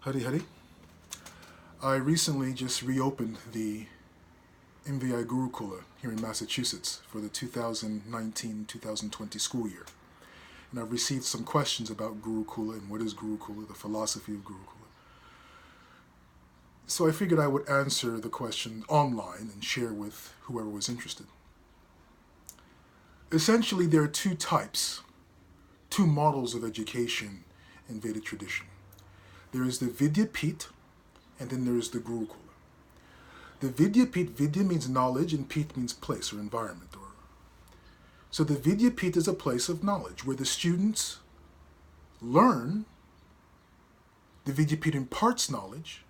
Hari Hari. I recently just reopened the MVI Gurukula here in Massachusetts for the 2019-2020 school year. And I've received some questions about Gurukula and what is Gurukula, the philosophy of Gurukula. So I figured I would answer the question online and share with whoever was interested. Essentially, there are two models of education in Vedic tradition. There is the Vidyapit, and then there is the Gurukula. The Vidyapit, Vidya means knowledge, and Pit means place or environment. So the Vidyapit is a place of knowledge where the students learn, the Vidyapit imparts knowledge,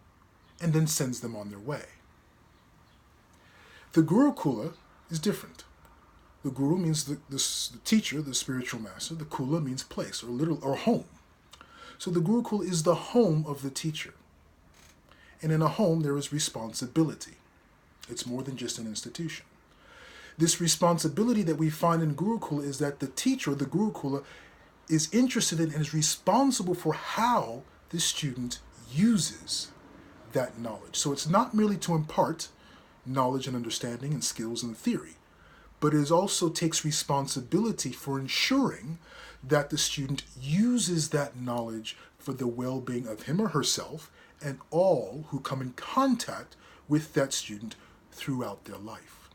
and then sends them on their way. The Gurukula is different. The Guru means the teacher, the spiritual master. The Kula means place or home. So the Gurukula is the home of the teacher. And in a home, there is responsibility. It's more than just an institution. This responsibility that we find in Gurukula is that the teacher, the Gurukula, is interested in and is responsible for how the student uses that knowledge. So it's not merely to impart knowledge and understanding and skills and theory, but it also takes responsibility for ensuring that the student uses that knowledge for the well-being of him or herself and all who come in contact with that student throughout their life.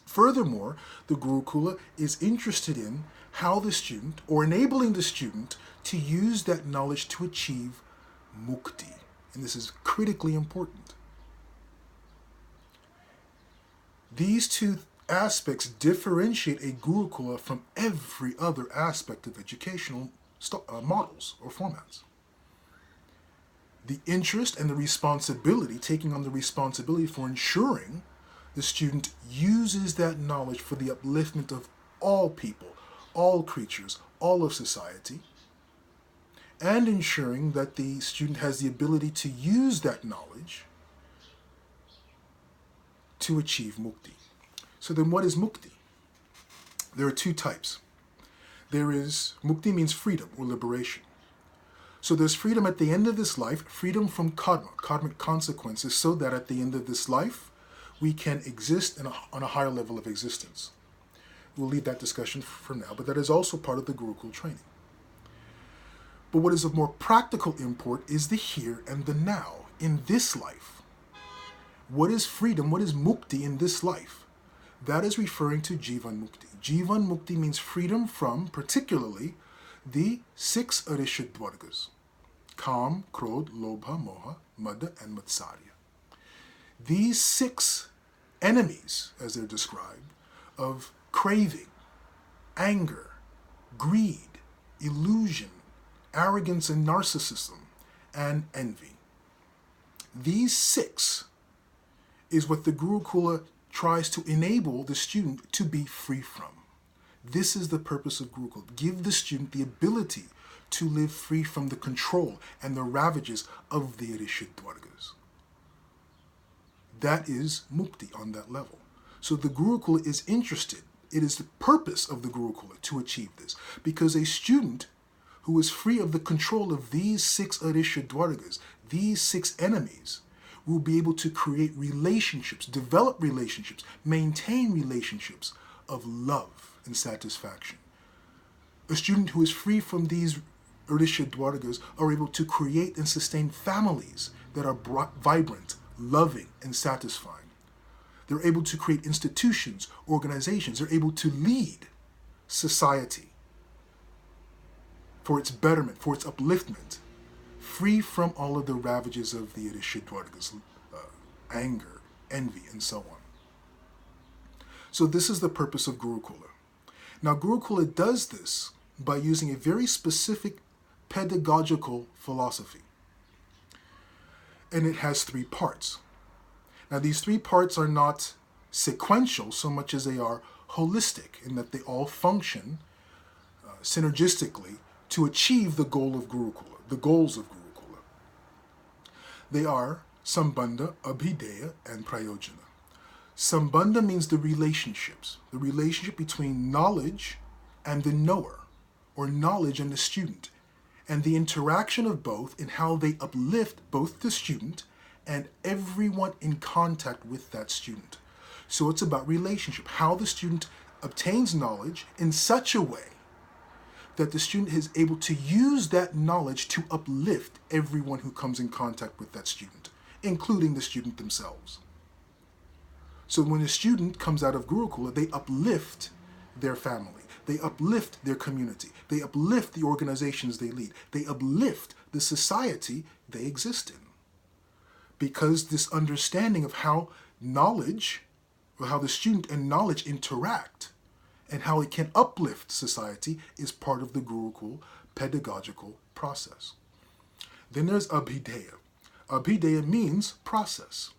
Furthermore, the Gurukula is interested in how the student, or enabling the student, to use that knowledge to achieve Mukti. And this is critically important. These two aspects differentiate a Gurukula from every other aspect of educational models or formats. The interest and the responsibility, taking on the responsibility for ensuring the student uses that knowledge for the upliftment of all people, all creatures, all of society, and ensuring that the student has the ability to use that knowledge to achieve Mukti. So then what is Mukti? There are two types. There is, Mukti means freedom or liberation. So there's freedom at the end of this life, freedom from karma, karmic consequences, so that at the end of this life, we can exist on a higher level of existence. We'll leave that discussion for now, but that is also part of the Gurukul training. But what is of more practical import is the here and the now, in this life. What is freedom? What is Mukti in this life? That is referring to Jivan Mukti. Jivan Mukti means freedom from, particularly, the 6 Arishadvargas: Kam, Krodh, Lobha, Moha, Mada, and Matsarya. These 6 enemies, as they're described, of craving, anger, greed, illusion, arrogance and narcissism, and envy. These 6 is what the Gurukula tries to enable the student to be free from. This is the purpose of Gurukula. Give the student the ability to live free from the control and the ravages of the Arishadvargas. That is Mukti on that level. So the Gurukula is interested. It is the purpose of the Gurukula to achieve this. Because a student who is free of the control of these 6 Arishadvargas, these 6 enemies, will be able to create relationships, develop relationships, maintain relationships of love and satisfaction. A student who is free from these Arishadvargas are able to create and sustain families that are vibrant, loving, and satisfying. They're able to create institutions, organizations. They're able to lead society for its betterment, for its upliftment, free from all of the ravages of the Arishadvargas, anger, envy, and so on. So this is the purpose of Gurukula. Now Gurukula does this by using a very specific pedagogical philosophy. And it has 3 parts. Now these 3 parts are not sequential so much as they are holistic, in that they all function synergistically to achieve the goal of Gurukula, the goals of Gurukula. They are Sambandha, Abhideya, and Prayojana. Sambandha means the relationship between knowledge and the knower, or knowledge and the student. and the interaction of both in how they uplift both the student and everyone in contact with that student. So it's about relationship, how the student obtains knowledge in such a way that the student is able to use that knowledge to uplift everyone who comes in contact with that student, including the student themselves. So when a student comes out of Gurukula, they uplift their family, they uplift their community, they uplift the organizations they lead, they uplift the society they exist in. Because this understanding of how knowledge, or how the student and knowledge interact, and how it can uplift society is part of the Gurukul pedagogical process. Then there's Abhideya. Abhideya means process.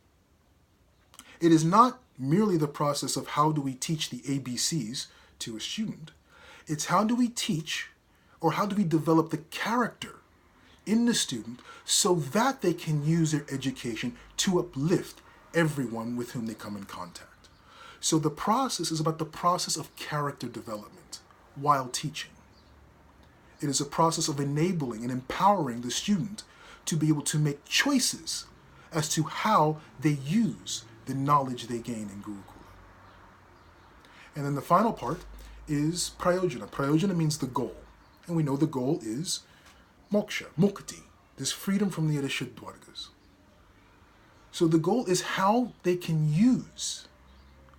It is not merely the process of how do we teach the ABCs to a student. It's how do we teach, or how do we develop the character in the student so that they can use their education to uplift everyone with whom they come in contact. So the process is about the process of character development while teaching. It is a process of enabling and empowering the student to be able to make choices as to how they use the knowledge they gain in Gurukula. And then the final part is Prayojana. Prayojana means the goal. And we know the goal is moksha, mukti, this freedom from the Adishadvargas. So the goal is how they can use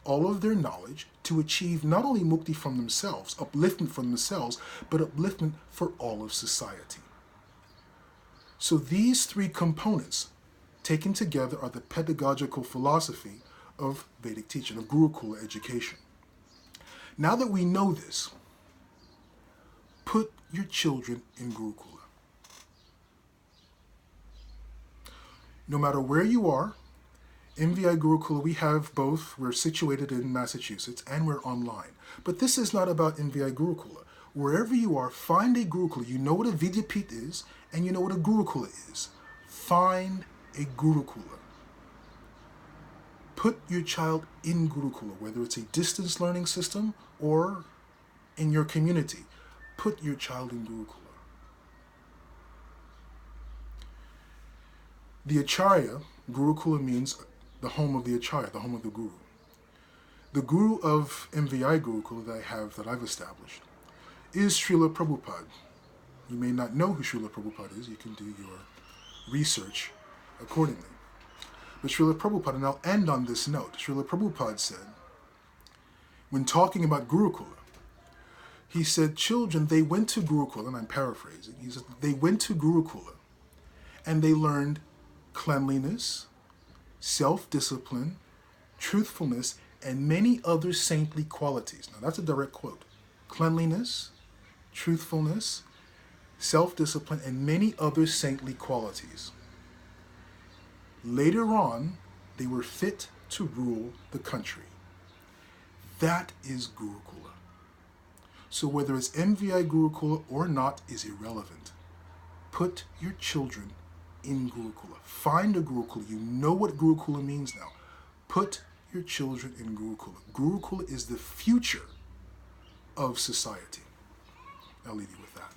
all of their knowledge to achieve not only mukti from themselves, upliftment from themselves, but upliftment for all of society. So these three components taken together are the pedagogical philosophy of Vedic teaching, of Gurukula education. Now that we know this, put your children in Gurukula. No matter where you are, MVI Gurukula, we have both. We're situated in Massachusetts and we're online. But this is not about MVI Gurukula. Wherever you are, find a Gurukula. You know what a Vidyapith is and you know what a Gurukula is. Find a Gurukula. Put your child in Gurukula, whether it's a distance learning system or in your community. Put your child in Gurukula. The Acharya, Gurukula means the home of the Acharya, the home of the Guru. The Guru of MVI Gurukula that I've established is Srila Prabhupada. You may not know who Srila Prabhupada is. You can do your research accordingly. But Srila Prabhupada, and I'll end on this note, Srila Prabhupada said, when talking about Gurukula, he said, children, they went to Gurukula, and I'm paraphrasing, he said, they went to Gurukula, and they learned cleanliness, self-discipline, truthfulness, and many other saintly qualities. Now that's a direct quote. Cleanliness, truthfulness, self-discipline, and many other saintly qualities. Later on, they were fit to rule the country. That is Gurukula. So whether it's MVI Gurukula or not is irrelevant. Put your children in Gurukula. Find a Gurukula. You know what Gurukula means now. Put your children in Gurukula. Gurukula is the future of society. I'll leave you with that.